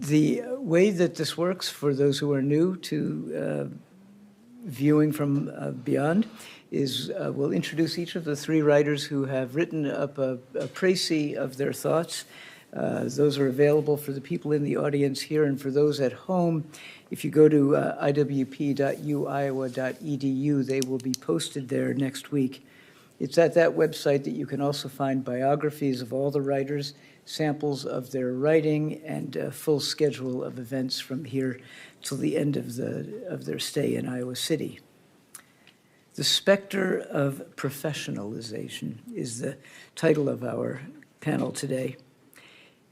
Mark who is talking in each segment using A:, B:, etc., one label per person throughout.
A: The way that this works for those who are new to viewing from beyond is we'll introduce each of the three writers who have written up a précis of their thoughts. Those are available for the people in the audience here, and for those at home, if you go to iwp.uiowa.edu, they will be posted there next week. It's at that website that you can also find biographies of all the writers, samples of their writing, and a full schedule of events from here till the end of their stay in Iowa City. The Specter of Professionalization is the title of our panel today.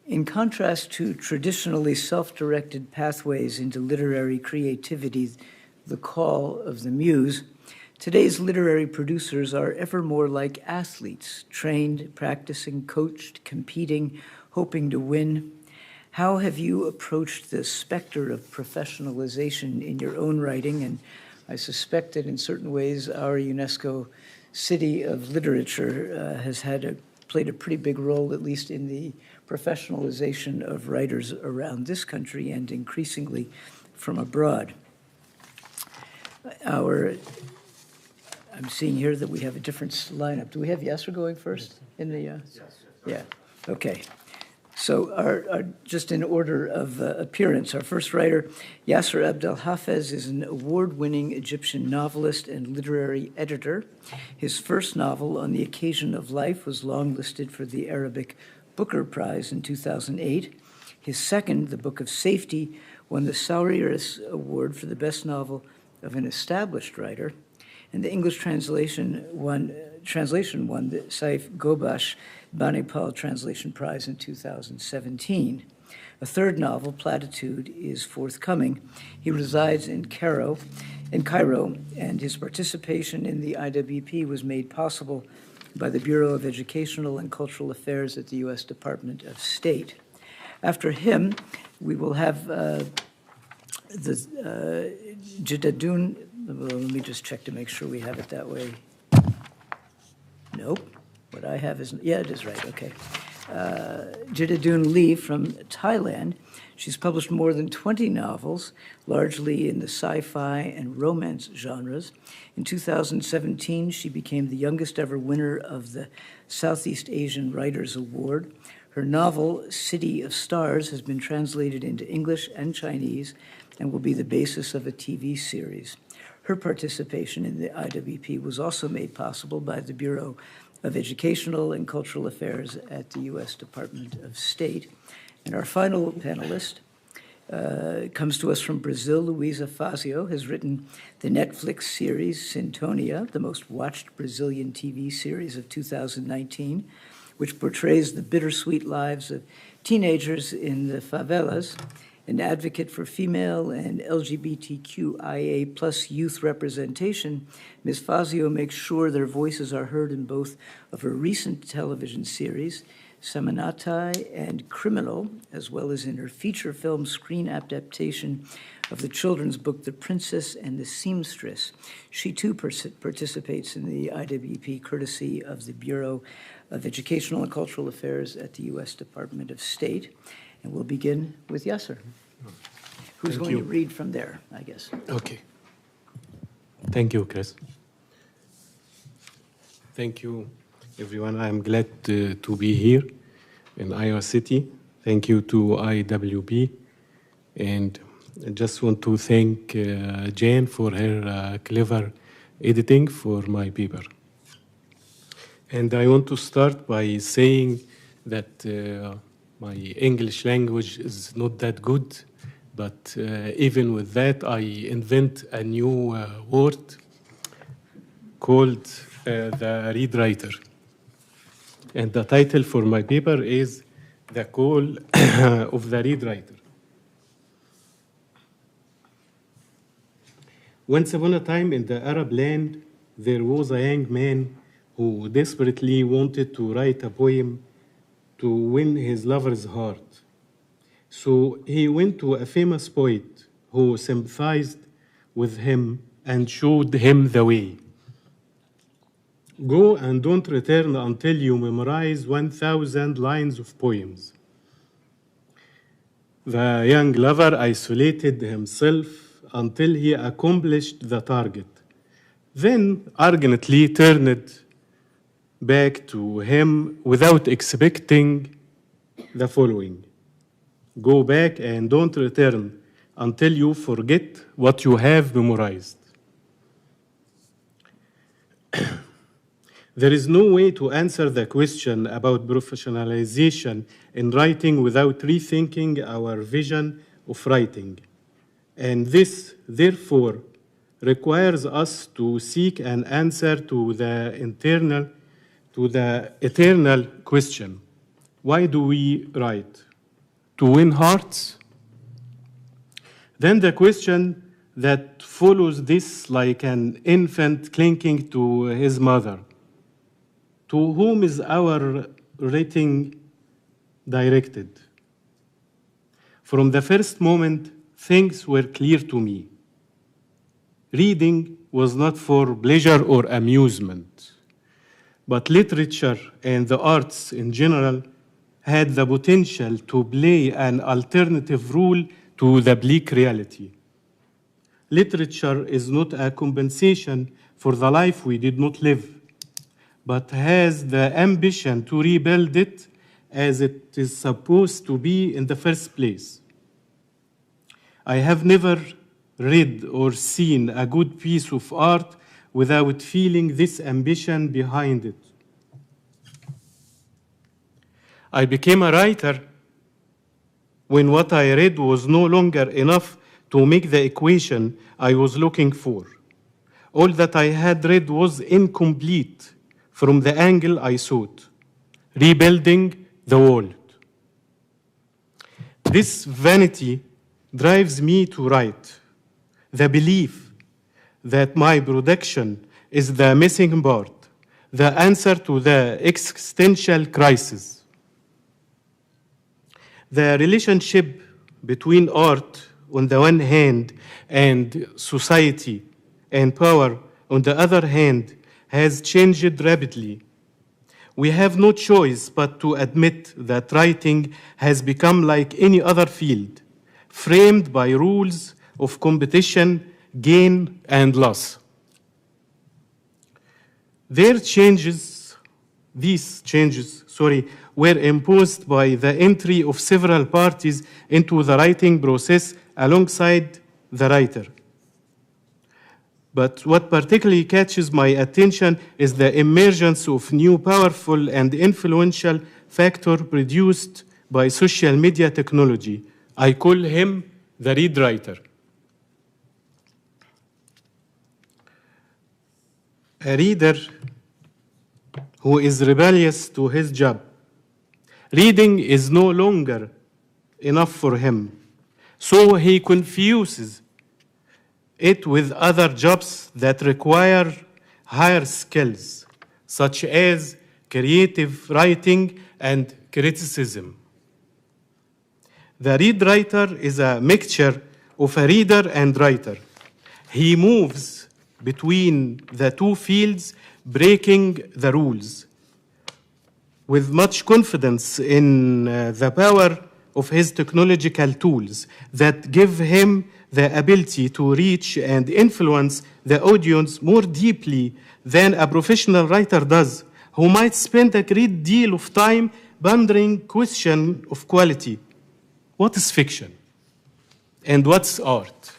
A: In contrast to traditionally self-directed pathways into literary creativity, the call of the Muse, today's literary producers are ever more like athletes, trained, practicing, coached, competing, hoping to win. How have you approached the specter of professionalization in your own writing? And I suspect that in certain ways our UNESCO City of Literature has played a pretty big role, at least in the professionalization of writers around this country and increasingly from abroad. I'm seeing here that we have a different lineup. Do we have Yasser going first in the? Yes. Yeah. Okay. So, just in order of appearance, our first writer, Yasser ABDELHAFEZ, is an award-winning Egyptian novelist and literary editor. His first novel, On the Occasion of Life, was longlisted for the Arabic Booker Prize in 2008. His second, The Book of Safety, won the Saurius Award for the best novel of an established writer. And the English translation won the Saif Gobash Banipal Translation Prize in 2017. A third novel, Platitude, is forthcoming. He resides in Cairo, and his participation in the IWP was made possible by the Bureau of Educational and Cultural Affairs at the U.S. Department of State. After him, we will have the Jidanun. Let me just check to make sure we have it that way. Nope. What I have is, yeah, it is right, okay. Jidanun LEE from Thailand. She's published more than 20 novels, largely in the sci-fi and romance genres. In 2017, she became the youngest ever winner of the Southeast Asian Writers Award. Her novel, City of Stars, has been translated into English and Chinese and will be the basis of a TV series. Her participation in the IWP was also made possible by the Bureau of Educational and Cultural Affairs at the U.S. Department of State. And our final panelist comes to us from Brazil. Luíza FAZIO has written the Netflix series Sintonia, the most watched Brazilian TV series of 2019, which portrays the bittersweet lives of teenagers in the favelas. An advocate for female and LGBTQIA plus youth representation, Ms. FAZIO makes sure their voices are heard in both of her recent television series, Seminatai and Criminal, as well as in her feature film screen adaptation of the children's book, The Princess and the Seamstress. She too participates in the IWP courtesy of the Bureau of Educational and Cultural Affairs at the U.S. Department of State. And we'll begin with Yasser, who's going to read from there, I guess.
B: Okay. Thank you, Chris. Thank you, everyone. I'm glad to be here in Iowa City. Thank you to IWP. And I just want to thank Jane for her clever editing for my paper. And I want to start by saying that my English language is not that good, but even with that, I invent a new word called the read writer. And the title for my paper is The Call of the Read Writer. Once upon a time in the Arab land, there was a young man who desperately wanted to write a poem to win his lover's heart. So he went to a famous poet who sympathized with him and showed him the way. Go and don't return until you memorize 1,000 lines of poems. The young lover isolated himself until he accomplished the target, then arrogantly turned back to him without expecting the following: go back and don't return until you forget what you have memorized. There is no way to answer the question about professionalization in writing without rethinking our vision of writing. And this, therefore, requires us to seek an answer to the eternal question: why do we write? To win hearts? Then the question that follows this, like an infant clinging to his mother: to whom is our writing directed? From the first moment, things were clear to me. Reading was not for pleasure or amusement, but literature and the arts in general had the potential to play an alternative role to the bleak reality. Literature is not a compensation for the life we did not live, but has the ambition to rebuild it as it is supposed to be in the first place. I have never read or seen a good piece of art without feeling this ambition behind it. I became a writer when what I read was no longer enough to make the equation I was looking for. All that I had read was incomplete from the angle I sought: rebuilding the world. This vanity drives me to write. The belief that my production is the missing part, the answer to the existential crisis. The relationship between art on the one hand and society and power on the other hand has changed rapidly. We have no choice but to admit that writing has become like any other field, framed by rules of competition, gain, and loss. These changes, were imposed by the entry of several parties into the writing process alongside the writer. But what particularly catches my attention is the emergence of new powerful and influential factor produced by social media technology. I call him the read writer. A reader who is rebellious to his job. Reading is no longer enough for him, so he confuses it with other jobs that require higher skills, such as creative writing and criticism. The read writer is a mixture of a reader and writer. He moves between the two fields, breaking the rules, with much confidence in the power of his technological tools that give him the ability to reach and influence the audience more deeply than a professional writer does, who might spend a great deal of time pondering question of quality. What is fiction? And what's art?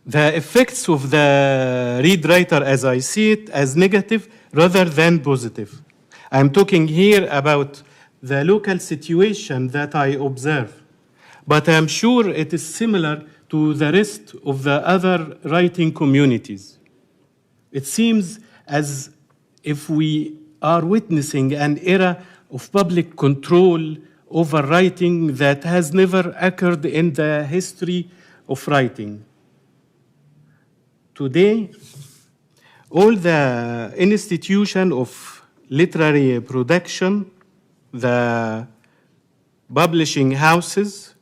B: The effects of the read writer, as I see it, as negative rather than positive. I'm talking here about the local situation that I observe, but I'm sure it is similar to the rest of the other writing communities. It seems as if we are witnessing an era of public control over writing that has never occurred in the history of writing. Today, all the institution of literary production, the publishing houses,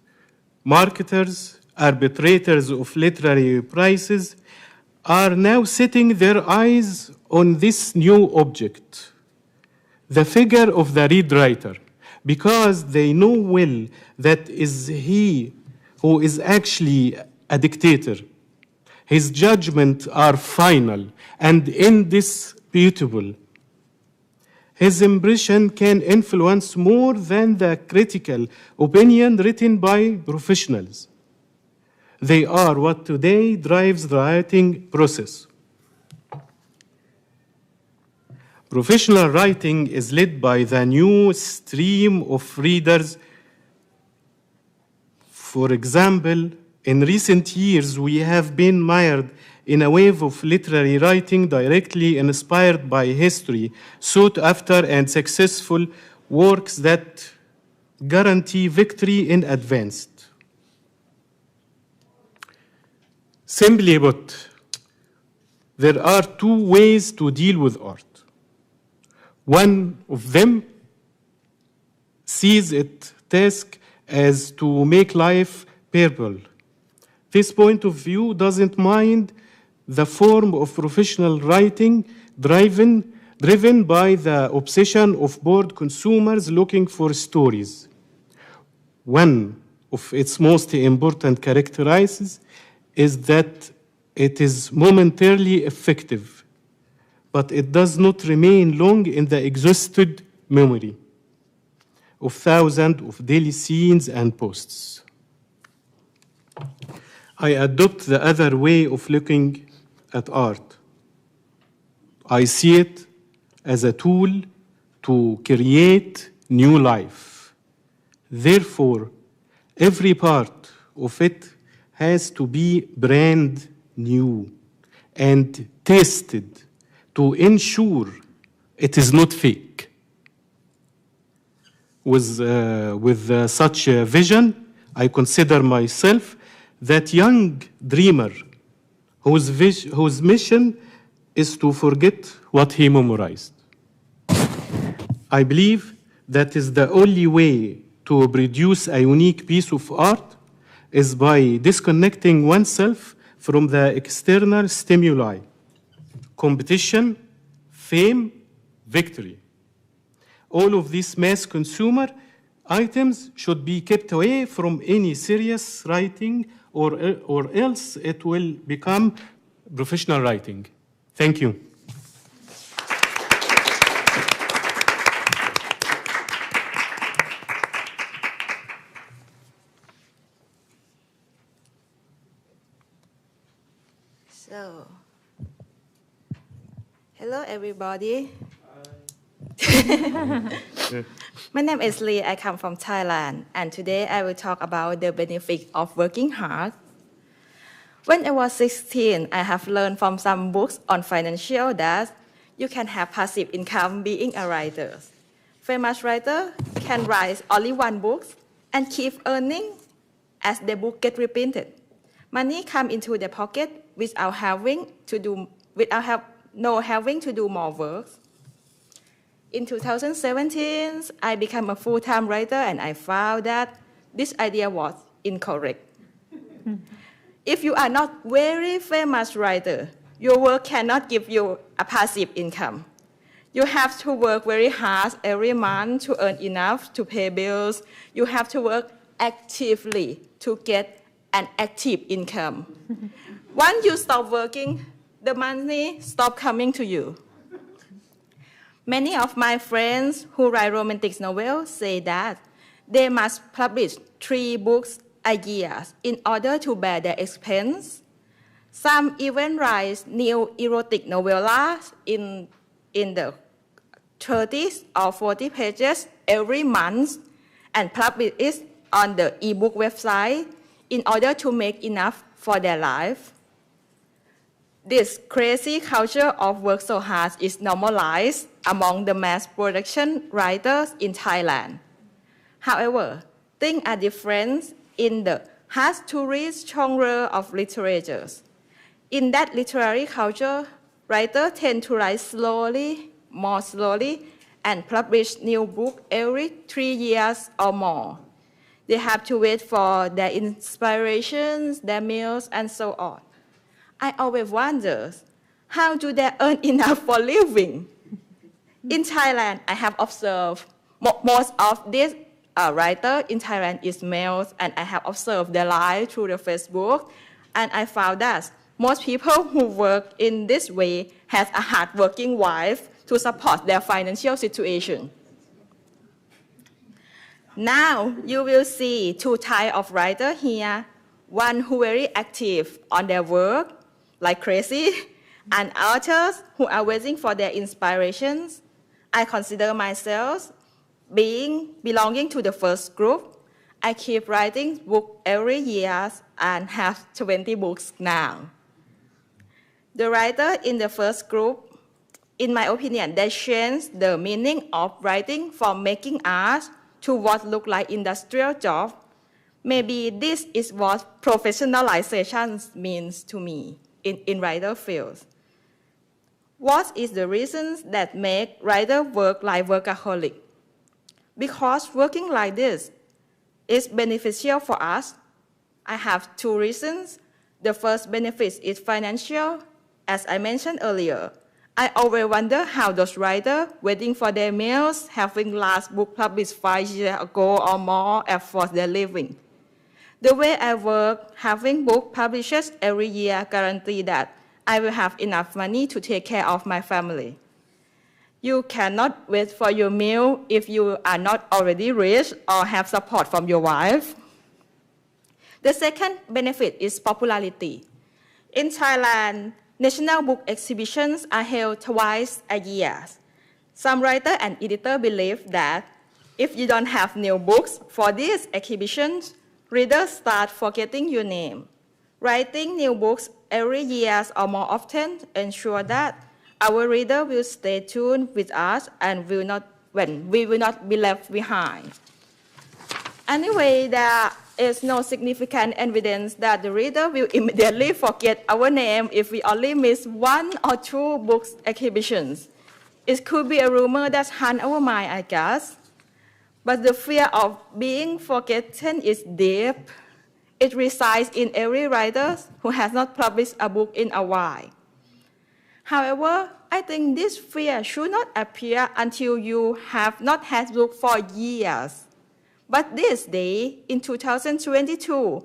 B: marketers, arbitrators of literary prices, are now setting their eyes on this new object. the figure of the read writer, because they know well that is he who is actually a dictator. His judgments are final and indisputable. His impression can influence more than the critical opinion written by professionals. They are what today drives the writing process. Professional writing is led by the new stream of readers. For example, in recent years, we have been mired in a wave of literary writing directly inspired by history, sought after and successful works that guarantee victory in advance. Simply put, there are two ways to deal with art. One of them sees its task as to make life bearable. This point of view doesn't mind the form of professional writing driven by the obsession of bored consumers looking for stories. One of its most important characteristics is that it is momentarily effective, but it does not remain long in the exhausted memory of thousands of daily scenes and posts. I adopt the other way of looking at art. I see it as a tool to create new life. Therefore, every part of it has to be brand new and tested to ensure it is not fake. With such a vision, I consider myself that young dreamer whose mission is to forget what he memorized. I believe that is the only way to produce a unique piece of art is by disconnecting oneself from the external stimuli, competition, fame, victory. All of these mass consumer items should be kept away from any serious writing or else it will become professional writing. Thank you.
C: So, hello everybody. My name is Lee. I come from Thailand, and today I will talk about the benefit of working hard. When I was 16, I have learned from some books on financial that you can have passive income being a writer. Famous writer can write only one book and keep earning as the book get reprinted. Money come into the pocket without having to do more work. In 2017, I became a full-time writer and I found that this idea was incorrect. If you are not very famous writer, your work cannot give you a passive income. You have to work very hard every month to earn enough to pay bills. You have to work actively to get an active income. Once you stop working, the money stops coming to you. Many of my friends who write romantic novels say that they must publish 3 books a year in order to bear their expense. Some even write new erotic novellas in the 30 or 40 pages every month and publish it on the ebook website in order to make enough for their life. This crazy culture of work so hard is normalized among the mass production writers in Thailand. However, things are different in the hard-to-read genre of literature. In that literary culture, writers tend to write more slowly, and publish new books every 3 years or more. They have to wait for their inspirations, their meals, and so on. I always wonder, how do they earn enough for living? In Thailand, I have observed most of these writers in Thailand is males, and I have observed their life through the Facebook, and I found that most people who work in this way has a hardworking wife to support their financial situation. Now you will see two types of writers here. One who very active on their work, like crazy, and others who are waiting for their inspirations. I consider myself belonging to the first group. I keep writing books every year and have 20 books now. The writer in the first group, in my opinion, they changed the meaning of writing from making art to what look like industrial job. Maybe this is what professionalization means to me in writer fields. What is the reasons that make writer work like workaholic? Because working like this is beneficial for us. I have two reasons. The first benefit is financial. As I mentioned earlier, I always wonder how those writers waiting for their meals, having last book published 5 years ago or more, afford their living. The way I work, having book published every year guarantee that I will have enough money to take care of my family. You cannot wait for your meal if you are not already rich or have support from your wife. The second benefit is popularity. In Thailand, national book exhibitions are held twice a year. Some writers and editors believe that if you don't have new books for these exhibitions, readers start forgetting your name. Writing new books every year or more often ensure that our reader will stay tuned with us and we will not be left behind. Anyway, there is no significant evidence that the reader will immediately forget our name if we only miss 1 or 2 books exhibitions. It could be a rumor that haunts our mind, I guess. But the fear of being forgotten is deep. It resides in every writer who has not published a book in a while. However, I think this fear should not appear until you have not had a book for years. But this day, in 2022,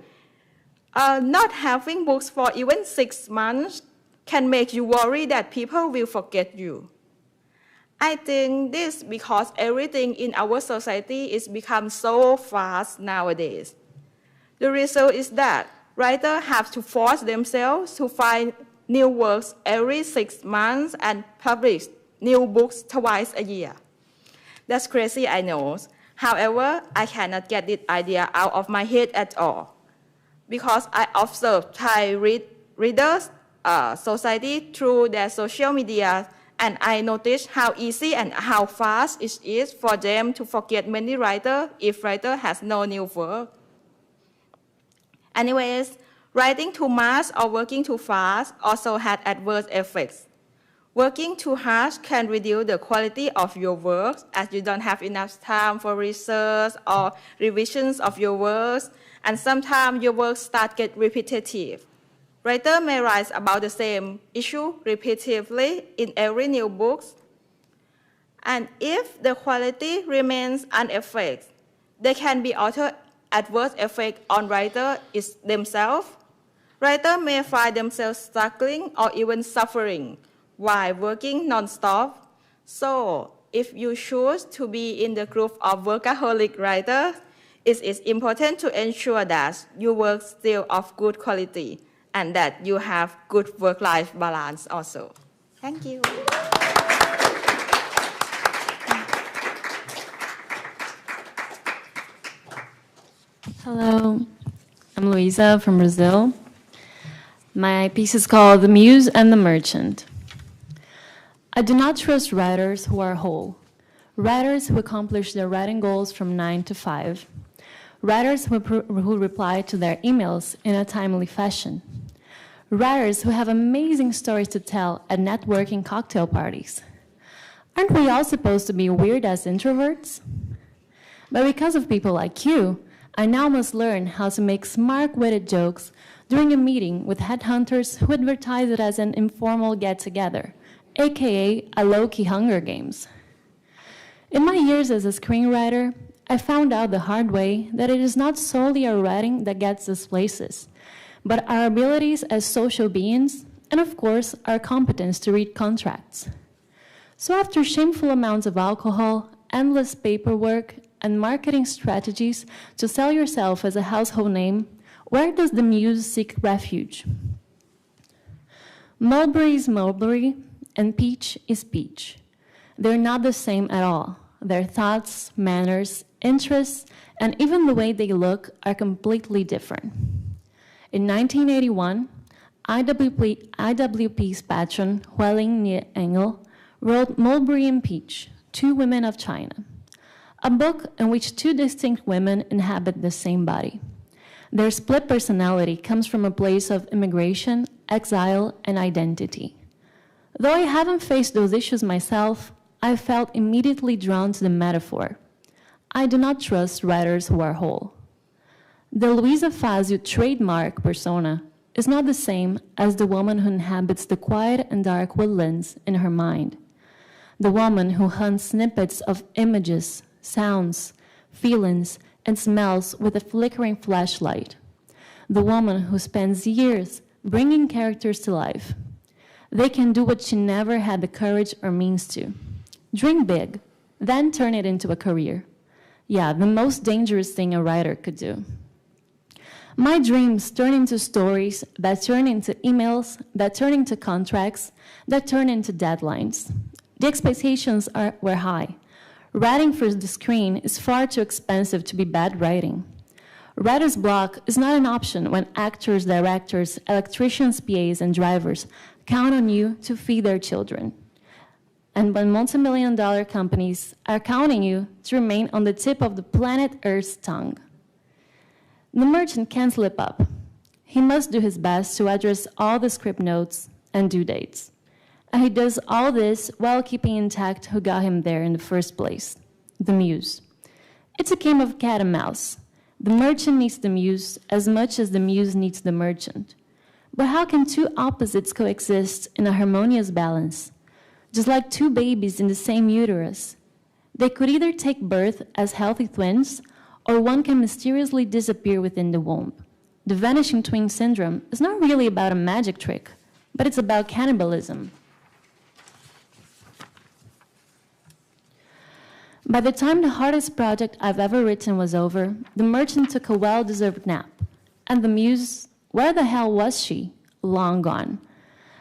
C: not having books for even 6 months can make you worry that people will forget you. I think this because everything in our society is become so fast nowadays. The result is that writers have to force themselves to find new works every 6 months and publish new books twice a year. That's crazy, I know. However, I cannot get this idea out of my head at all because I observe Thai readers' society through their social media, and I notice how easy and how fast it is for them to forget many writers if writer has no new work. Anyways, writing too much or working too fast also had adverse effects. Working too hard can reduce the quality of your work as you don't have enough time for research or revisions of your works, and sometimes your work start get repetitive. Writers may write about the same issue repeatedly in every new book. And if the quality remains unaffected, there can be also adverse effects on writers themselves. Writers may find themselves struggling or even suffering while working non-stop. So, if you choose to be in the group of workaholic writers, it is important to ensure that your work is still of good quality and that you have good work-life balance also. Thank you.
D: Hello, I'm Luíza from Brazil. My piece is called The Muse and the Merchant. I do not trust writers who are whole, writers who accomplish their writing goals from 9 to 5, writers who reply to their emails in a timely fashion, writers who have amazing stories to tell at networking cocktail parties. Aren't we all supposed to be weird as introverts? But because of people like you, I now must learn how to make smart-witted jokes during a meeting with headhunters who advertise it as an informal get-together, aka a low-key Hunger Games. In my years as a screenwriter, I found out the hard way that it is not solely our writing that gets us places, but our abilities as social beings, and of course, our competence to read contracts. So after shameful amounts of alcohol, endless paperwork, and marketing strategies to sell yourself as a household name, where does the muse seek refuge? Mulberry is mulberry, and peach is peach. They're not the same at all. Their thoughts, manners, interests, and even the way they look are completely different. In 1981, IWP's patron, Hualing Nie Engel, wrote Mulberry and Peach, Two Women of China, a book in which two distinct women inhabit the same body. Their split personality comes from a place of immigration, exile, and identity. Though I haven't faced those issues myself, I felt immediately drawn to the metaphor. I do not trust writers who are whole. The Luíza FAZIO trademark persona is not the same as the woman who inhabits the quiet and dark woodlands in her mind. The woman who hunts snippets of images, sounds, feelings, and smells with a flickering flashlight. The woman who spends years bringing characters to life. They can do what she never had the courage or means to. Dream big, then turn it into a career. Yeah, the most dangerous thing a writer could do. My dreams turn into stories that turn into emails, that turn into contracts, that turn into deadlines. The expectations were high. Writing for the screen is far too expensive to be bad writing. Writer's block is not an option when actors, directors, electricians, PAs, and drivers count on you to feed their children. And when multi-million-dollar companies are counting you to remain on the tip of the planet Earth's tongue. The merchant can't slip up. He must do his best to address all the script notes and due dates. And he does all this while keeping intact who got him there in the first place, the muse. It's a game of cat and mouse. The merchant needs the muse as much as the muse needs the merchant. But how can two opposites coexist in a harmonious balance? Just like two babies in the same uterus. They could either take birth as healthy twins, or one can mysteriously disappear within the womb. The vanishing twin syndrome is not really about a magic trick, but it's about cannibalism. By the time the hardest project I've ever written was over, the merchant took a well-deserved nap. And the muse, where the hell was she? Long gone.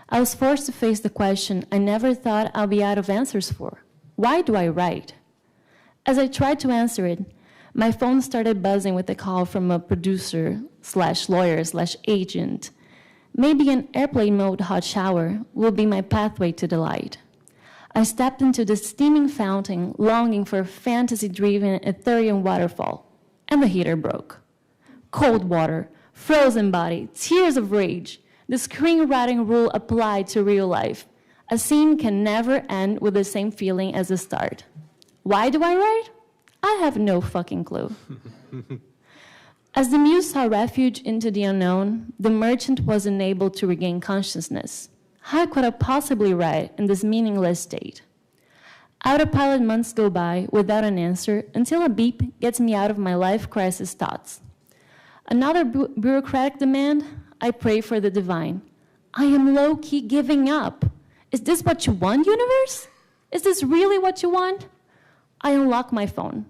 D: I was forced to face the question I never thought I'd be out of answers for. Why do I write? As I tried to answer it, my phone started buzzing with a call from a producer/lawyer/agent. Maybe an airplane mode hot shower will be my pathway to delight. I stepped into the steaming fountain, longing for a fantasy-driven Ethereum waterfall, and the heater broke. Cold water, frozen body, tears of rage. The screenwriting rule applied to real life. A scene can never end with the same feeling as the start. Why do I write? I have no fucking clue. As the muse sought refuge into the unknown, the merchant was unable to regain consciousness. How could I possibly write in this meaningless state? Autopilot months go by without an answer until a beep gets me out of my life crisis thoughts. Another bureaucratic demand? I pray for the divine. I am low-key giving up. Is this what you want, universe? Is this really what you want? I unlock my phone.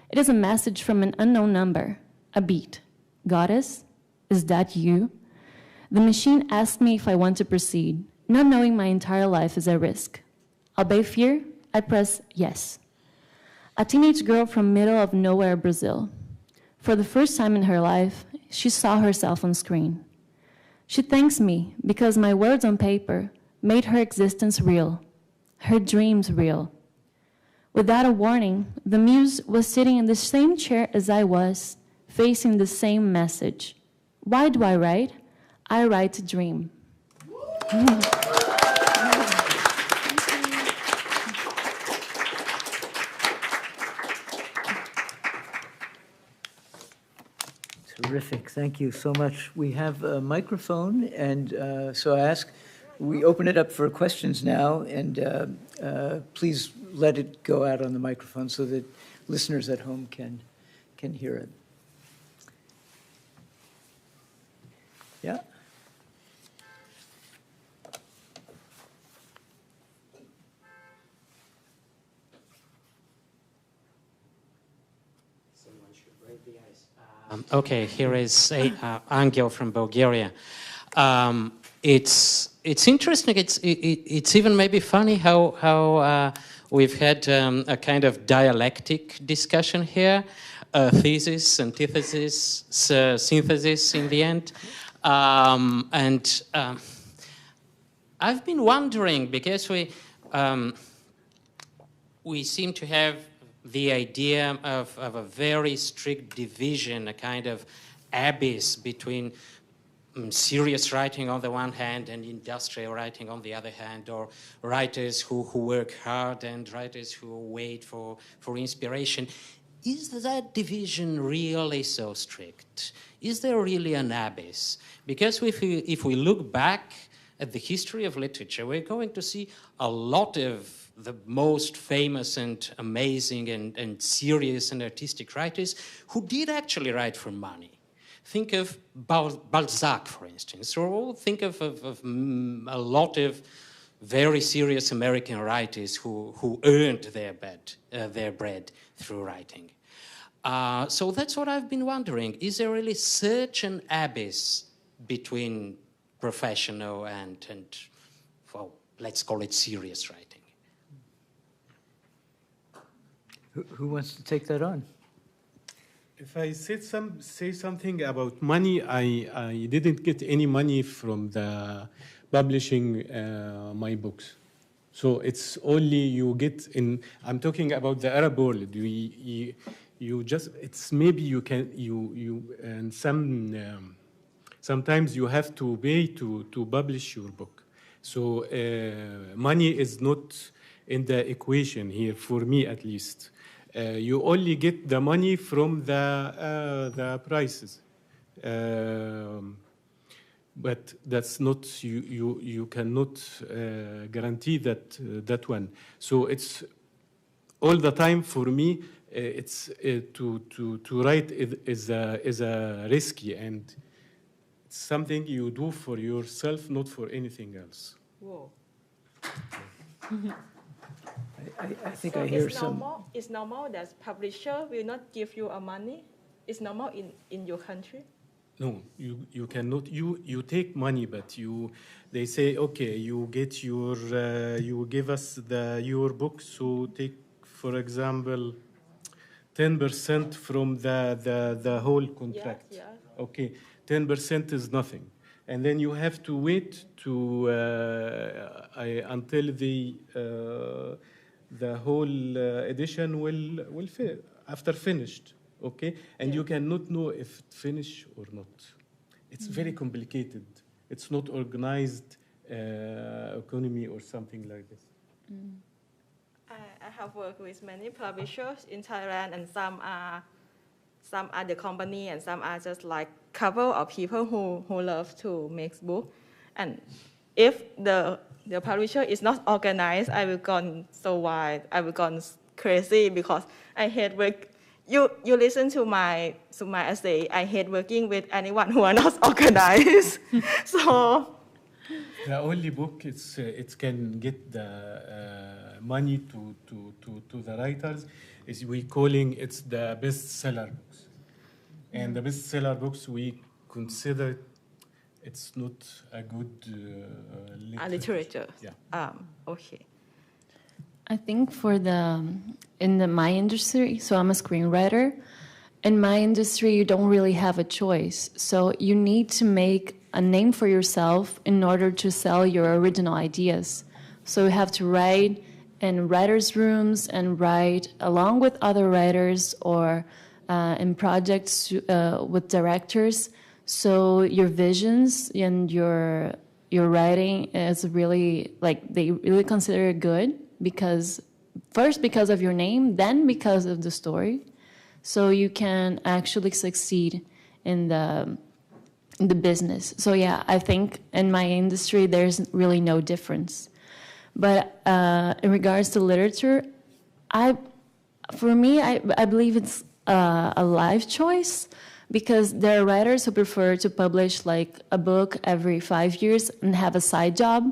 D: It is a message from an unknown number. A beat. Goddess, is that you? The machine asks me if I want to proceed, not knowing my entire life is at risk. Obey fear? I press yes. A teenage girl from middle of nowhere, Brazil. For the first time in her life, she saw herself on screen. She thanks me because my words on paper made her existence real, her dreams real. Without a warning, the muse was sitting in the same chair as I was, facing the same message. Why do I write? I write to dream.
A: Terrific. Thank you so much. We have a microphone, and so I ask, we open it up for questions now, and please let it go out on the microphone so that listeners at home can hear it. Yeah?
E: Someone should break the ice. Okay, here is Angel from Bulgaria. It's interesting. It's even maybe funny how we've had a kind of dialectic discussion here, thesis, antithesis, synthesis in the end, and I've been wondering because we seem to have the idea of a very strict division, a kind of abyss between serious writing on the one hand and industrial writing on the other hand, or writers who work hard and writers who wait for inspiration. Is that division really so strict? Is there really an abyss? Because if we look back at the history of literature, we're going to see a lot of the most famous and amazing and serious and artistic writers who did actually write for money. Think of Balzac, for instance, or think of a lot of very serious American writers who earned their bread through writing. So that's what I've been wondering. Is there really such an abyss between professional and well, let's call it serious writing?
A: Who wants to take that on?
B: If I say something about money, I didn't get any money from the publishing my books. So it's only you get in. I'm talking about the Arab world. You just it's maybe you can and sometimes you have to pay to publish your book. So money is not in the equation here for me at least. You only get the money from the prices, but that's not you cannot guarantee that one. So it's all the time for me. It's to write is a risky, and it's something you do for yourself, not for anything else.
C: Whoa.
A: I think
C: So
A: I hear some.
C: it's normal that publisher will not give you a money? It's normal in your country?
B: No, you cannot. You take money, but they say okay, you get your you give us your book. So take for example, 10% from the whole contract.
C: Yes.
B: Okay, 10% is nothing, and then you have to wait to until the whole edition will after finished. Okay, and you cannot know if it finished or not. It's very complicated. It's not organized economy or something like this.
C: I have worked with many publishers in Thailand, and some are the company, and some are just like couple of people who love to make book. And if the publisher is not organized, I will gone so wild. I will gone crazy because I hate work. You listen to my essay. I hate working with anyone who are not organized. So
B: the only book it can get the money to the writers is we calling it's the bestseller books, and the bestseller books we consider it's not a good
C: literature.
B: Yeah.
C: Okay.
D: I think in my industry, so I'm a screenwriter. In my industry, you don't really have a choice. So you need to make a name for yourself in order to sell your original ideas. So you have to write in writers' rooms and write along with other writers or in projects with directors. So your visions and your writing is really, they really consider it good because of your name, then because of the story. So you can actually succeed in the business. So yeah, I think in my industry, there's really no difference. But in regards to literature, for me, I believe it's a life choice, because there are writers who prefer to publish like a book every 5 years and have a side job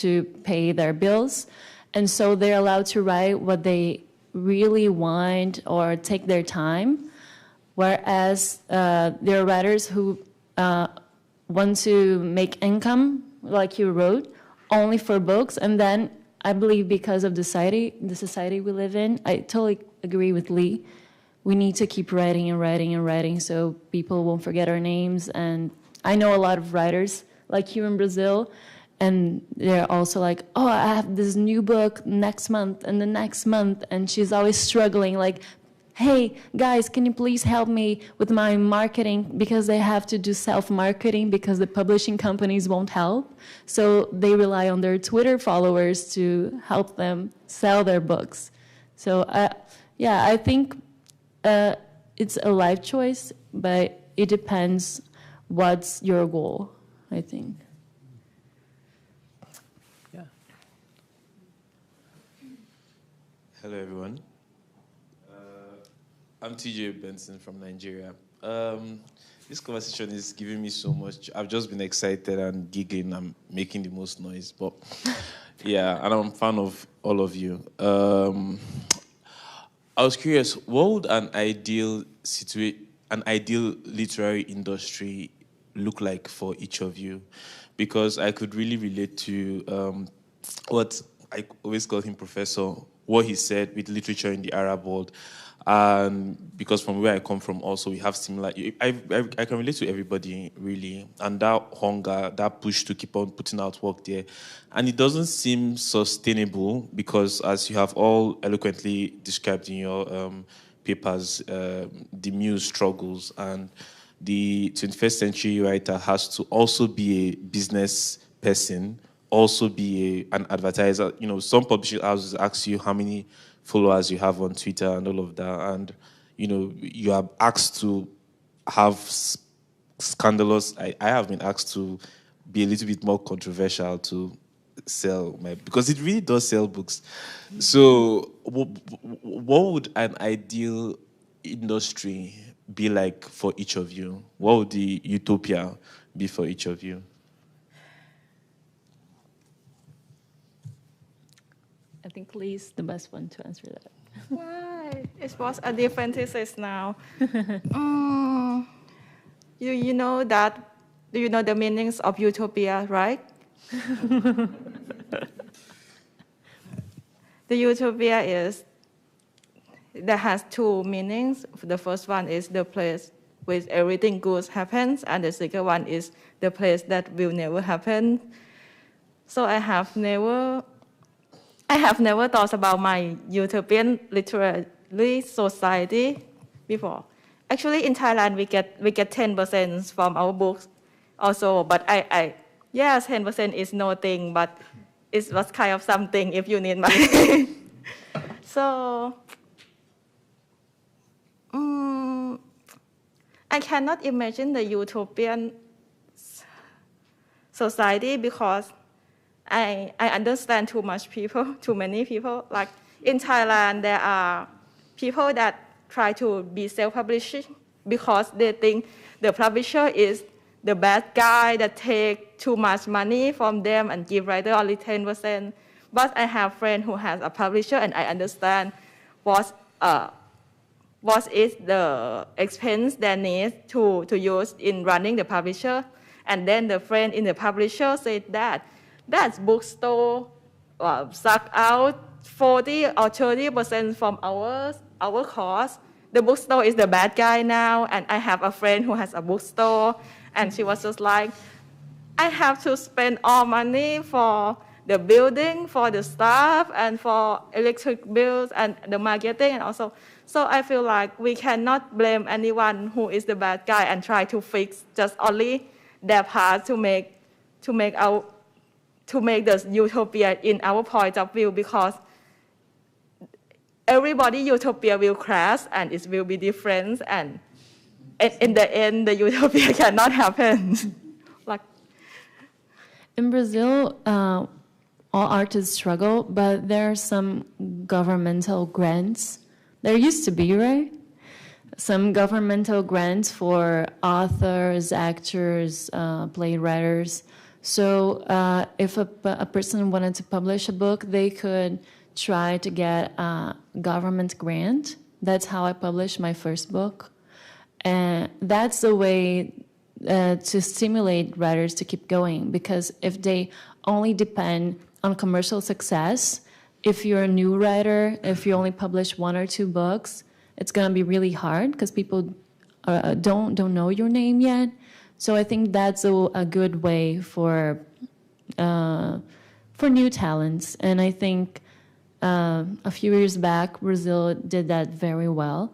D: to pay their bills. And so they're allowed to write what they really want or take their time. Whereas there are writers who want to make income, like you wrote, only for books. And then I believe because of the society we live in, I totally agree with Lee. We need to keep writing and writing and writing so people won't forget our names. And I know a lot of writers like you in Brazil, and they're also like, oh, I have this new book next month and the next month. And she's always struggling, like, hey, guys, can you please help me with my marketing? Because they have to do self-marketing because the publishing companies won't help. So they rely on their Twitter followers to help them sell their books. So, yeah, I think it's a life choice, but it depends what's your goal, I think.
A: Yeah.
F: Hello, everyone. I'm TJ Benson from Nigeria. This conversation is giving me so much. I've just been excited and giggling. I'm making the most noise, but yeah, and I'm a fan of all of you. I was curious, what would an ideal literary industry look like for each of you? Because I could really relate to what I always call him Professor, what he said with literature in the Arab world. And because from where I come from also, we have similar, I can relate to everybody, really. And that hunger, that push to keep on putting out work there. And it doesn't seem sustainable because, as you have all eloquently described in your papers, the Muse struggles, and the 21st century writer has to also be a business person, also be an advertiser. You know, some publishing houses ask you how many followers you have on Twitter and all of that, and you know, you are asked to have scandalous. I have been asked to be a little bit more controversial to sell my, because it really does sell books. So what would an ideal industry be like for each of you? What would the utopia be for each of you?
D: I think Lee's the best one to answer that.
C: Why? It was a different thesis now. You know that, do you know the meanings of utopia, right? The utopia is, that has two meanings. The first one is the place where everything good happens, and the second one is the place that will never happen. So I have never thought about my utopian literary society before. Actually, in Thailand, we get 10% from our books also, but yes, 10% is nothing, but it was kind of something if you need money. So, I cannot imagine the utopian society because I understand too many people. Like in Thailand, there are people that try to be self-publishing because they think the publisher is the bad guy that take too much money from them and give writer only 10%. But I have a friend who has a publisher, and I understand what is the expense they need to use in running the publisher. And then the friend in the publisher said that bookstore suck out 40 or 30% from our cost. The bookstore is the bad guy now, and I have a friend who has a bookstore, and she was just like, I have to spend all money for the building, for the staff, and for electric bills and the marketing, and also. So I feel like we cannot blame anyone who is the bad guy and try to fix just only their part to make the utopia in our point of view, because everybody utopia will crash and it will be different, and in the end the utopia cannot happen. Like
D: in Brazil, all artists struggle, but there are some governmental grants. There used to be, right? Some governmental grants for authors, actors, playwrights. So if a person wanted to publish a book, they could try to get a government grant. That's how I published my first book. And that's a way to stimulate writers to keep going, because if they only depend on commercial success, if you're a new writer, if you only publish 1 or 2 books, it's going to be really hard because people don't know your name yet. So I think that's a good way for new talents. And I think a few years back, Brazil did that very well.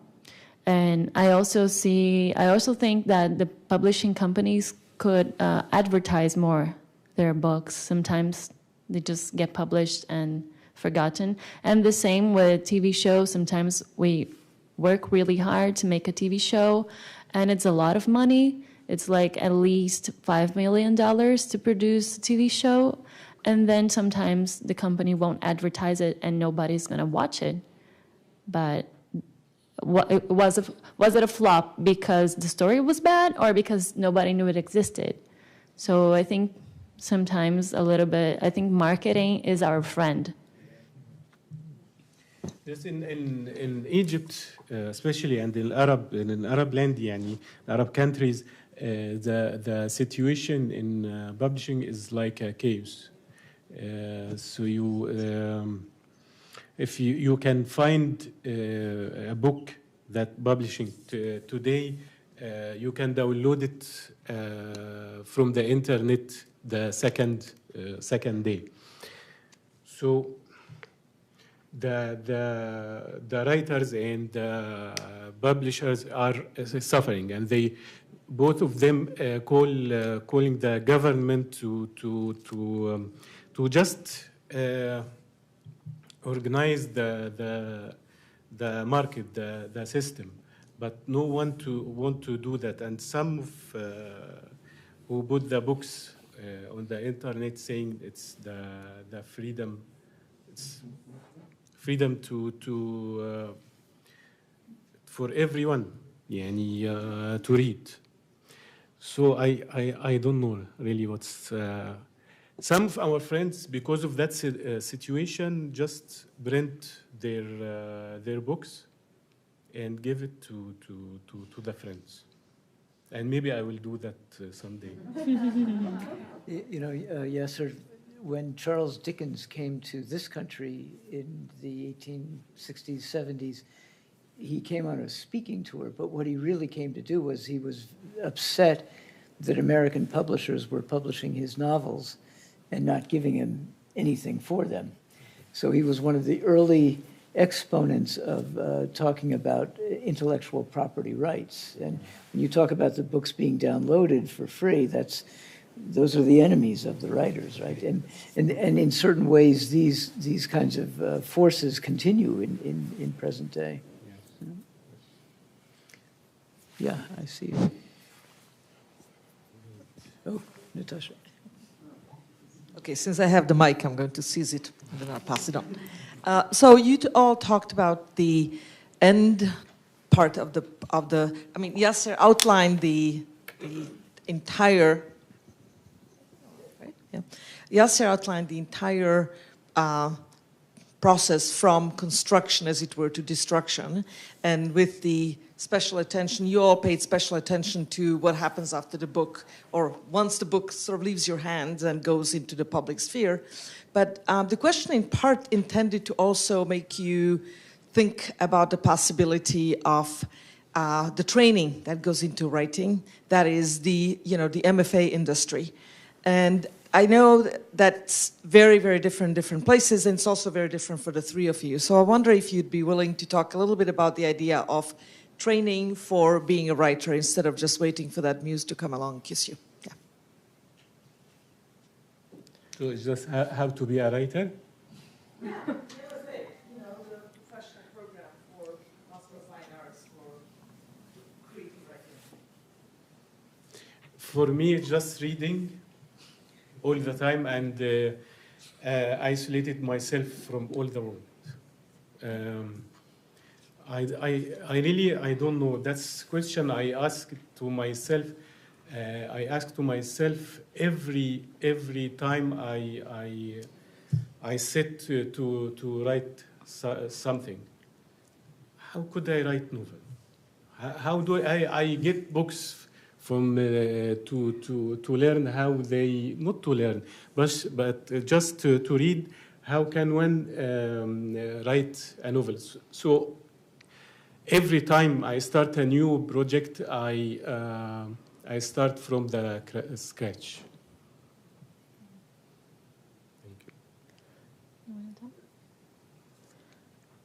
D: And I also think that the publishing companies could advertise more their books. Sometimes they just get published and forgotten. And the same with TV shows. Sometimes we work really hard to make a TV show, and it's a lot of money. It's like at least $5 million to produce a TV show. And then sometimes the company won't advertise it and nobody's going to watch it. But was it a flop because the story was bad or because nobody knew it existed? So I think sometimes a little bit, I think marketing is our friend.
B: Yes, in Egypt, especially, and in Arab land, يعني, Arab countries, the situation in publishing is like a chaos. So if you can find a book that publishing today, you can download it from the internet the second day. So the writers and the publishers are suffering, and both of them calling the government to just organize the market, the system, but no one want to do that. And some who put the books on the internet saying it's the freedom, it's freedom to for everyone, يعني, to read. So I don't know really what's. Some of our friends, because of that situation, just print their books and give it to the friends. And maybe I will do that someday.
A: You know, Yasser, when Charles Dickens came to this country in the 1860s, 70s, he came on a speaking tour, but what he really came to do was he was upset that American publishers were publishing his novels and not giving him anything for them. So he was one of the early exponents of talking about intellectual property rights. And when you talk about the books being downloaded for free, those are the enemies of the writers, right? And in certain ways, these kinds of forces continue in present day. Yeah, I see. Oh, Natasha.
G: Okay, since I have the mic, I'm going to seize it, and then I'll pass it on. So you all talked about the end part of the. I mean, Yasser outlined the entire. Right? Yeah. Yasser outlined the entire process from construction, as it were, to destruction, and with the special attention, you all paid special attention to what happens after the book, or once the book sort of leaves your hands and goes into the public sphere. But the question in part intended to also make you think about the possibility of the training that goes into writing, that is the MFA industry. And I know that's very, very different in different places, and it's also very different for the three of you. So I wonder if you'd be willing to talk a little bit about the idea of training for being a writer instead of just waiting for that muse to come along and kiss you. Yeah.
B: So it's just how to be a writer?
G: The professional program for Master of Fine Arts for creative writing.
B: For me, it's just reading all the time, and isolated myself from all the world. I don't know. That's question I ask to myself. I ask to myself every time I sit to write something. How could I write novel? How do I get books from to learn how they, not to learn, but just to read how can one write a novel. So every time I start a new project, I start from the scratch. Thank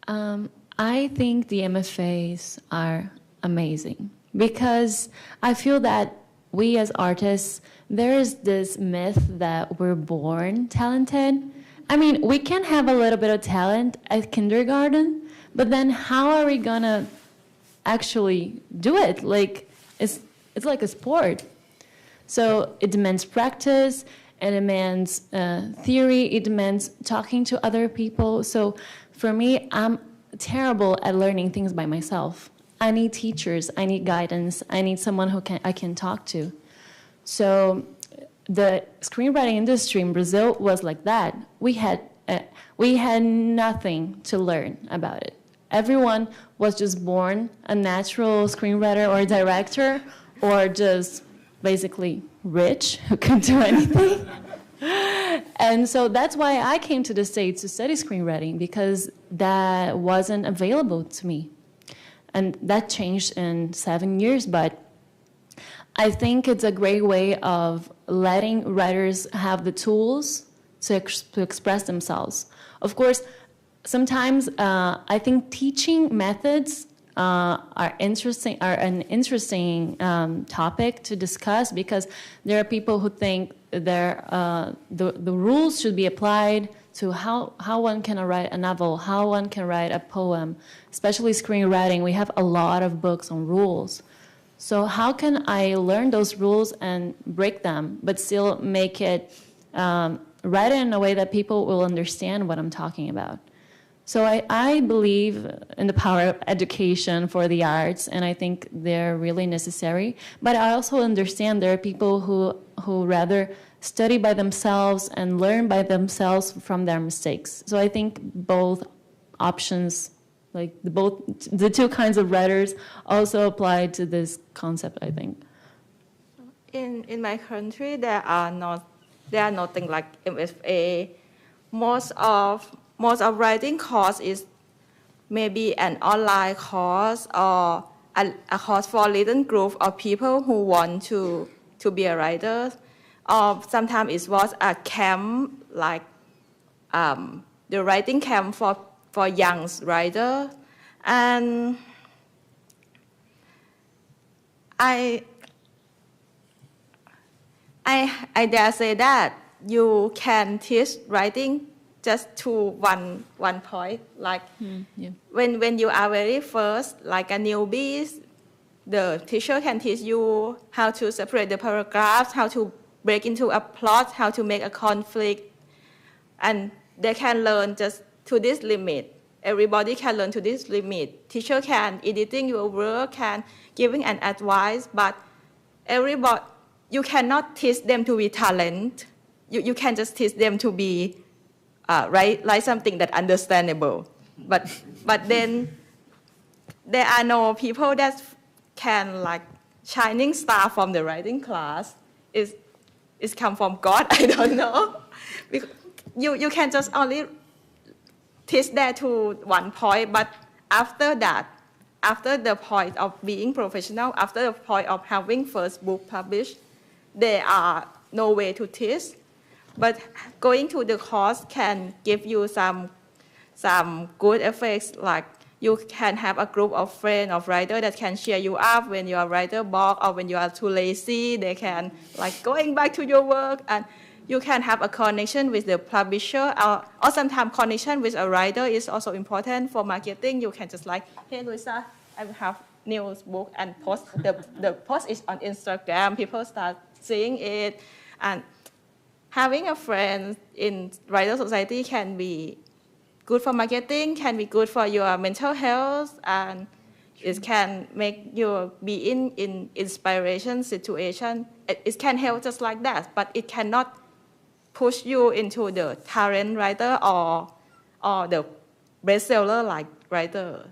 D: you. I think the MFAs are amazing because I feel that we as artists, there is this myth that we're born talented. I mean, we can have a little bit of talent at kindergarten, but then how are we gonna actually do it? Like, it's like a sport. So it demands practice, it demands theory, it demands talking to other people. So for me, I'm terrible at learning things by myself. I need teachers, I need guidance, I need someone who I can talk to. So the screenwriting industry in Brazil was like that. We had nothing to learn about it. Everyone was just born a natural screenwriter or director, or just basically rich who couldn't do anything. And so that's why I came to the States to study screenwriting, because that wasn't available to me. And that changed in 7 years, but I think it's a great way of letting writers have the tools to express themselves. Of course, sometimes I think teaching methods are an interesting topic to discuss, because there are people who think the rules should be applied to how one can write a novel, how one can write a poem, especially screenwriting. We have a lot of books on rules. So how can I learn those rules and break them, but still make it, write it in a way that people will understand what I'm talking about? So I believe in the power of education for the arts, and I think they're really necessary. But I also understand there are people who rather study by themselves and learn by themselves from their mistakes. So I think both options, like the two kinds of writers, also apply to this concept, I think.
C: In my country, there are nothing like MFA. Most of writing course is maybe an online course or a course for a little group of people who want to be a writer. Or sometimes it was a camp, like the writing camp for young writers. And I dare say that you can teach writing just to one point. Like when you are very first, like a newbie, the teacher can teach you how to separate the paragraphs, how to break into a plot, how to make a conflict, and they can learn just to this limit. Everybody can learn to this limit. Teacher can editing your work, can giving an advice, but you cannot teach them to be talent. You can just teach them to be write something that understandable. But then there are no people that can like shining star from the writing class. It's come from God, I don't know. You can just only teach that to one point, but after that, after the point of being professional, after the point of having first book published, there are no way to teach. But going to the course can give you some good effects, like you can have a group of friends of writers that can cheer you up when you are writer block, or when you are too lazy, they can like going back to your work, and you can have a connection with the publisher, or sometimes connection with a writer is also important for marketing. You can just like, hey Luíza, I have new book, and post the post is on Instagram. People start seeing it, and having a friend in writer society can be good for marketing, can be good for your mental health, and it can make you be in inspiration situation. It can help just like that, but it cannot push you into the talent writer or the bestseller like writer.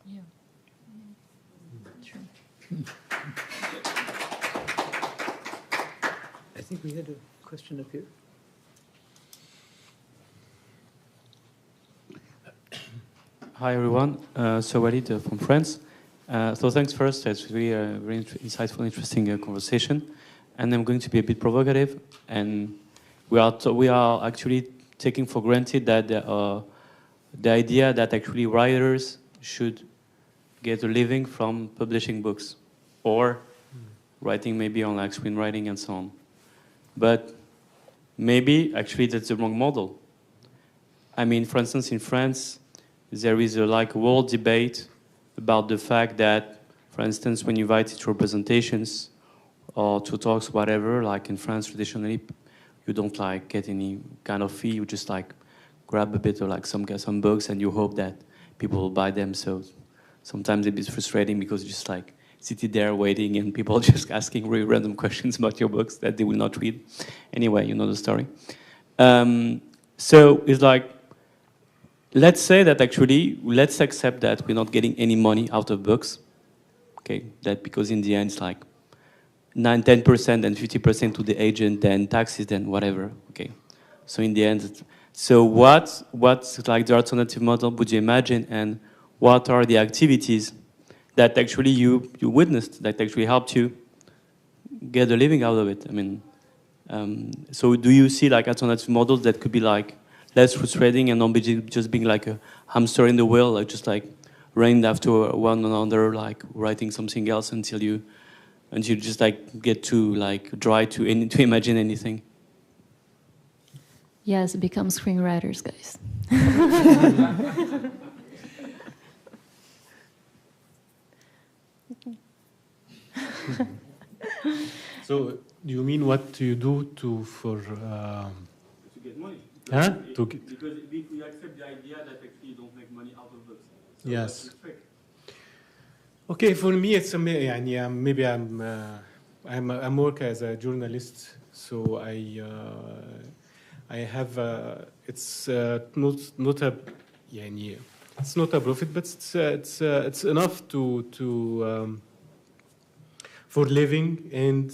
D: Yeah. True.
A: I think we had a question up here.
H: Hi everyone, so Walid from France. So thanks first, it's really a very insightful, interesting conversation. And I'm going to be a bit provocative. And we are actually taking for granted that the idea that actually writers should get a living from publishing books or writing maybe on like screenwriting and so on. But maybe actually that's the wrong model. I mean, for instance, in France, there is a world debate about the fact that, for instance, when you invite to representations or to talks, whatever, like in France traditionally, you don't like get any kind of fee. You just like grab a bit of like some books and you hope that people will buy them. So sometimes it's frustrating because you just like sitting there waiting and people just asking really random questions about your books that they will not read. Anyway, you know the story. So it's like, let's say that actually, let's accept that we're not getting any money out of books. Okay, that because in the end it's like 10% and 50% to the agent, then taxes, then whatever. Okay, so in the end, so what's like the alternative model would you imagine, and what are the activities that actually you witnessed that actually helped you get a living out of it? I mean, so do you see like alternative models that could be like less frustrating and not be just being like a hamster in the wheel, like just like running after one another, like writing something else until you just like get to like try to imagine anything?
D: Yes, become screenwriters, guys.
B: So, do you mean what do you do to
H: get money.
B: Huh?
H: Because we accept the idea that actually you don't make money out of books. So
B: yes. Okay, for me it's maybe I'm work as a journalist, so I have it's not a it's not a profit, but it's enough to for living and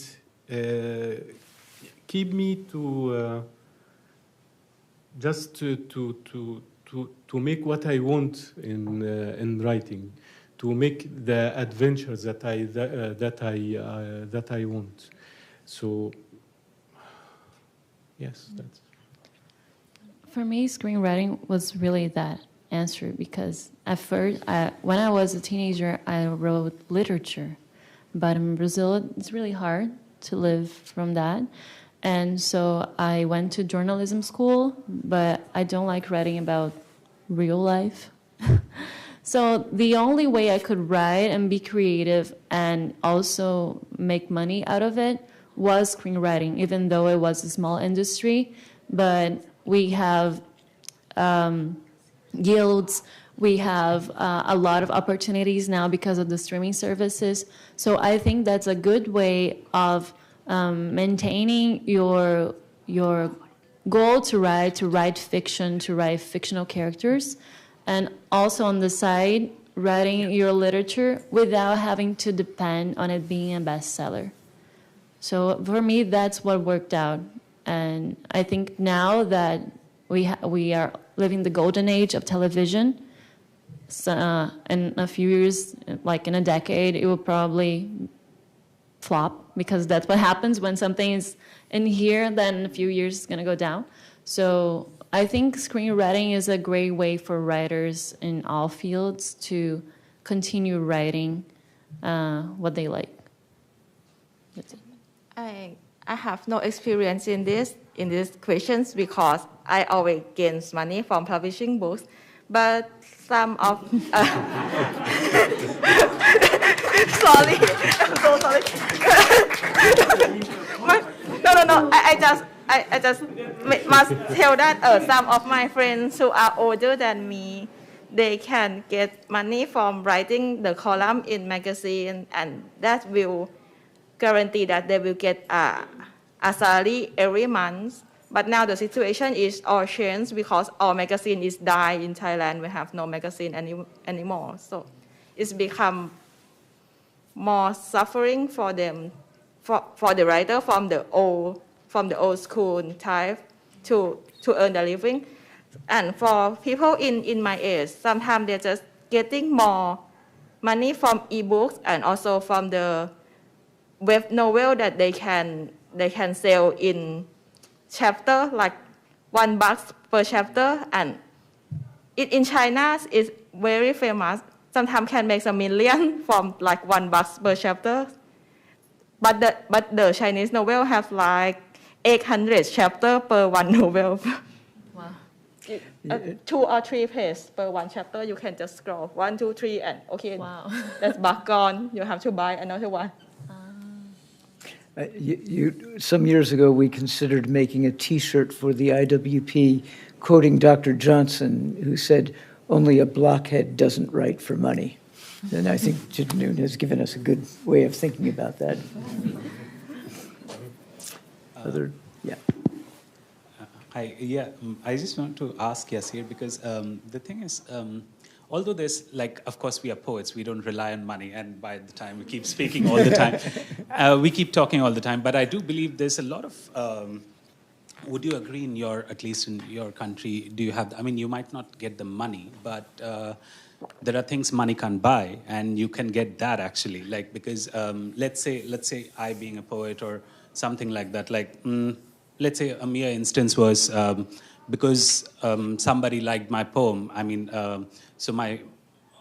B: keep me to just to make what I want in writing, to make the adventures that I want. So yes, that's.
D: For me, screenwriting was really that answer, because at first, when I was a teenager, I wrote literature, but in Brazil, it's really hard to live from that. And so I went to journalism school, but I don't like writing about real life. So the only way I could write and be creative and also make money out of it was screenwriting, even though it was a small industry. But we have guilds, we have a lot of opportunities now because of the streaming services. So I think that's a good way of maintaining your goal to write fiction, to write fictional characters, and also on the side, writing your literature without having to depend on it being a bestseller. So for me, that's what worked out. And I think now that we are living the golden age of television, so, in a few years, like in a decade, it will probably flop, because that's what happens when something is in here, then in a few years it's going to go down. So I think screenwriting is a great way for writers in all fields to continue writing what they like. That's it.
C: I have no experience in these questions because I always gain money from publishing books, but some of sorry, I'm so sorry. No. I just must tell that some of my friends who are older than me, they can get money from writing the column in magazine, and that will guarantee that they will get a salary every month. But now the situation is all changed because all magazine is die in Thailand. We have no magazine anymore. So it's become more suffering for them, for the writer from the old school type to earn a living. And for people in my age, sometimes they're just getting more money from ebooks and also from the web novel that they can sell in chapter, like $1 per chapter, and in China it's very famous. Sometimes can make a million from like $1 per chapter. But the Chinese novel have like 800 chapter per one novel. Wow. 2 or 3 pages per one chapter. You can just scroll 1, 2, 3, and okay.
D: Wow.
C: That's back gone. You have to buy another one.
A: Some years ago, we considered making a T-shirt for the IWP quoting Dr. Johnson, who said, "Only a blockhead doesn't write for money." And I think Jidanun has given us a good way of thinking about that.
I: I just want to ask Yasser, because the thing is, although there's, like, of course we are poets, we don't rely on money, and by the time we keep speaking all the time, we keep talking all the time, but I do believe there's a lot of, would you agree at least in your country, do you have, I mean, you might not get the money, but there are things money can't buy, and you can get that actually, like, because let's say I being a poet or something like that, like, let's say a mere instance was, because somebody liked my poem, I mean, so my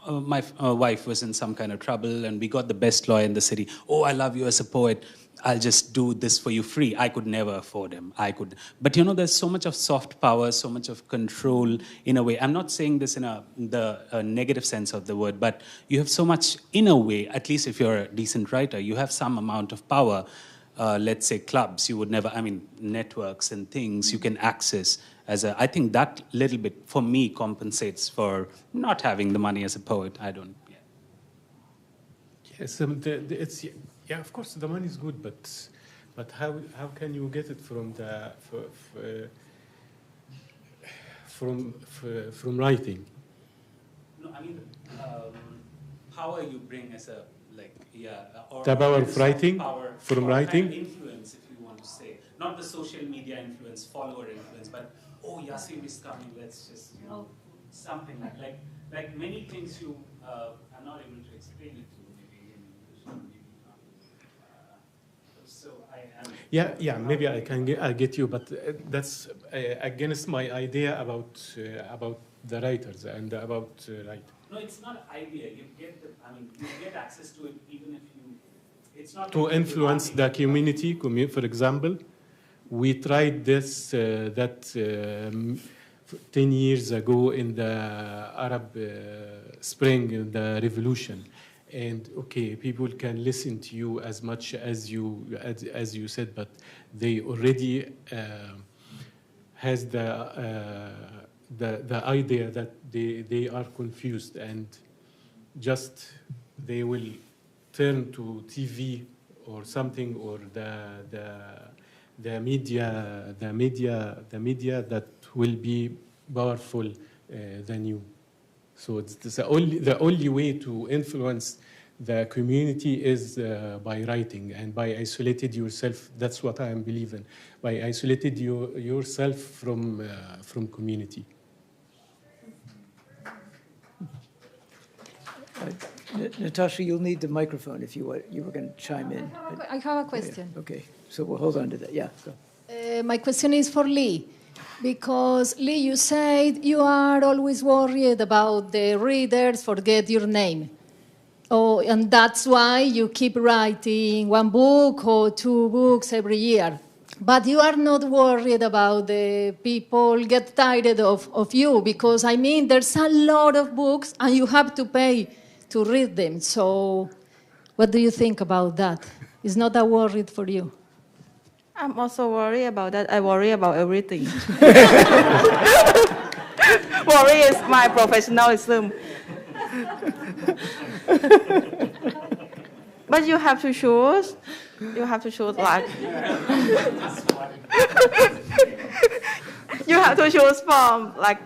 I: wife was in some kind of trouble, and we got the best lawyer in the city. "Oh, I love you as a poet. I'll just do this for you free." I could never afford him. But you know, there's so much of soft power, so much of control in a way. I'm not saying this in the negative sense of the word, but you have so much in a way, at least if you're a decent writer, you have some amount of power. Let's say clubs, you would never, I mean, networks and things you can access. I think that little bit, for me, compensates for not having the money as a poet. I don't, yeah.
B: Yes, yeah, of course, the money is good, but how can you get it from from writing?
I: No, I mean, power you bring as a, like, yeah.
B: The power of writing,
I: power,
B: from writing?
I: Kind of influence, if you want to say. Not the social media influence, follower influence, but, oh, Yasser is coming, let's just, you know, something like many things you, I'm not able to explain it to you, maybe in English, maybe not. So
B: Yeah, maybe I'll get you, but that's against my idea about the writers and about writing.
I: No, it's not an idea. You get access to it even if you. It's not
B: to influence the community. For example, we tried this 10 years ago in the Arab Spring, in the revolution, and okay, people can listen to you as much as you said, but they already has the idea that they are confused, and just they will turn to TV or something, or the media that will be powerful than you. So it's the only way to influence the community is by writing and by isolated yourself. That's what I am believing. By isolated yourself from community.
A: Natasha, you'll need the microphone if you were going to chime in.
J: I have a question.
A: Okay, so we'll hold on to that. Yeah. So.
J: My question is for Lee, because Lee, you said you are always worried about the readers forget your name. Oh, and that's why you keep writing 1 book or 2 books every year. But you are not worried about the people get tired of you, because, I mean, there's a lot of books and you have to pay to read them. So what do you think about that? Is not a worry for you?
C: I'm also worried about that. I worry about everything. Worry is my professionalism. But you have to choose. You have to choose like. You have to choose from like.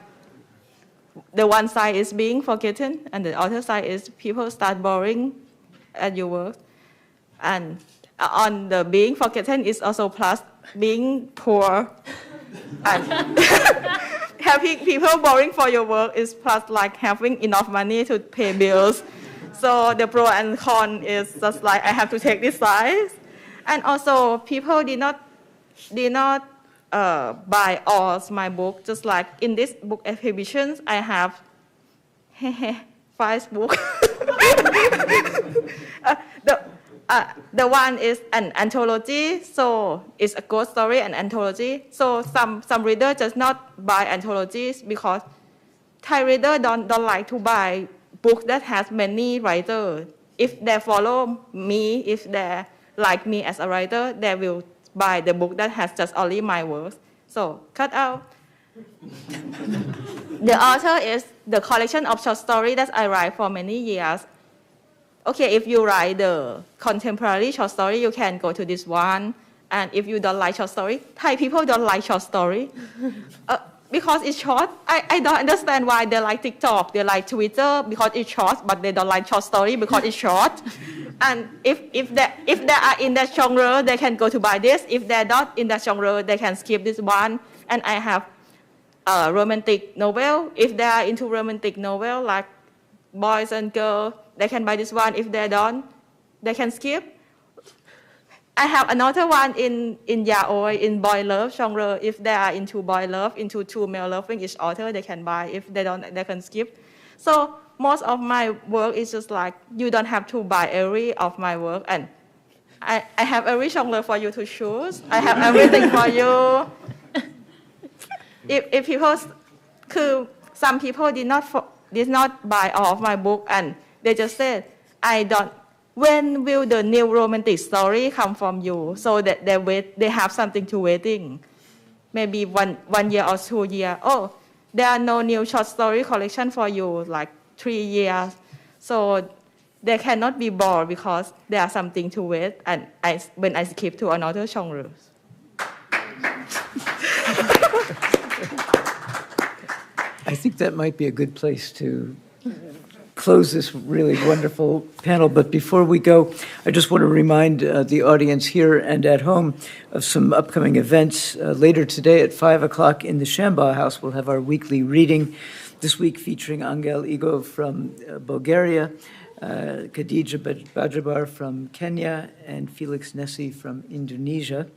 C: The one side is being forgotten, and the other side is people start boring at your work. And on the being forgotten is also plus being poor. And having people boring for your work is plus like having enough money to pay bills. So the pro and con is just like I have to take this side. And also people did not buy all my book. Just like in this book exhibitions, I have 5 books. The one is an anthology, so it's a ghost story and anthology. So some readers just not buy anthologies because Thai readers don't like to buy books that has many writers. If they follow me, if they like me as a writer, they will buy the book that has just only my words. So cut out. The author is the collection of short stories that I write for many years. Okay, if you write the contemporary short story, you can go to this one. And if you don't like short story, Thai people don't like short story. Because it's short. I don't understand why they like TikTok, they like Twitter because it's short, but they don't like short story because it's short. And if they are in that genre, they can go to buy this. If they're not in that genre, they can skip this one. And I have a romantic novel. If they are into romantic novel, like boys and girls, they can buy this one. If they don't, they can skip. I have another one in yaoi, in boy love genre. If they are into boy love, into two male loving each author, they can buy. If they don't, they can skip. So most of my work is just like, you don't have to buy every of my work. And I have every genre for you to choose. I have everything for you. If people, some people did not buy all of my book, and they just said, when will the new romantic story come from you? So that they have something to waiting. Maybe one year or 2 years. Oh, there are no new short story collection for you, like 3 years. So they cannot be bored because there are something to wait. And when I skip to another genre.
A: I think that might be a good place to close this really wonderful panel. But before we go, I just want to remind the audience here and at home of some upcoming events. Later today at 5 o'clock in the Shambha House, we'll have our weekly reading, this week featuring Angel Igo from Bulgaria, Khadija Bajabar from Kenya, and Felix Nessi from Indonesia.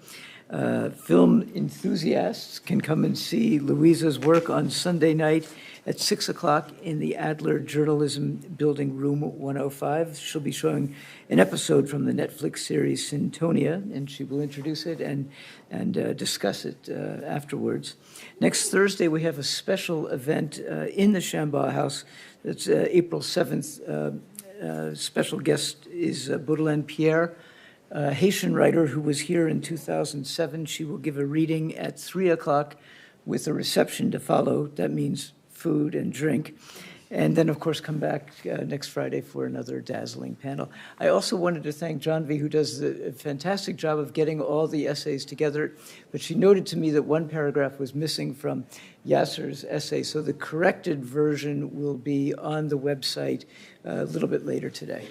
A: Film enthusiasts can come and see Luíza's work on Sunday night at 6 o'clock in the Adler Journalism Building, Room 105. She'll be showing an episode from the Netflix series Syntonia, and she will introduce it and discuss it afterwards. Next Thursday, we have a special event in the Shambha House. That's April 7th. Special guest is Baudelaire Pierre, a Haitian writer who was here in 2007. She will give a reading at 3 o'clock with a reception to follow. That means food and drink. And then, of course, come back next Friday for another dazzling panel. I also wanted to thank Janvi, who does a fantastic job of getting all the essays together. But she noted to me that one paragraph was missing from Yasser's essay. So the corrected version will be on the website a little bit later today.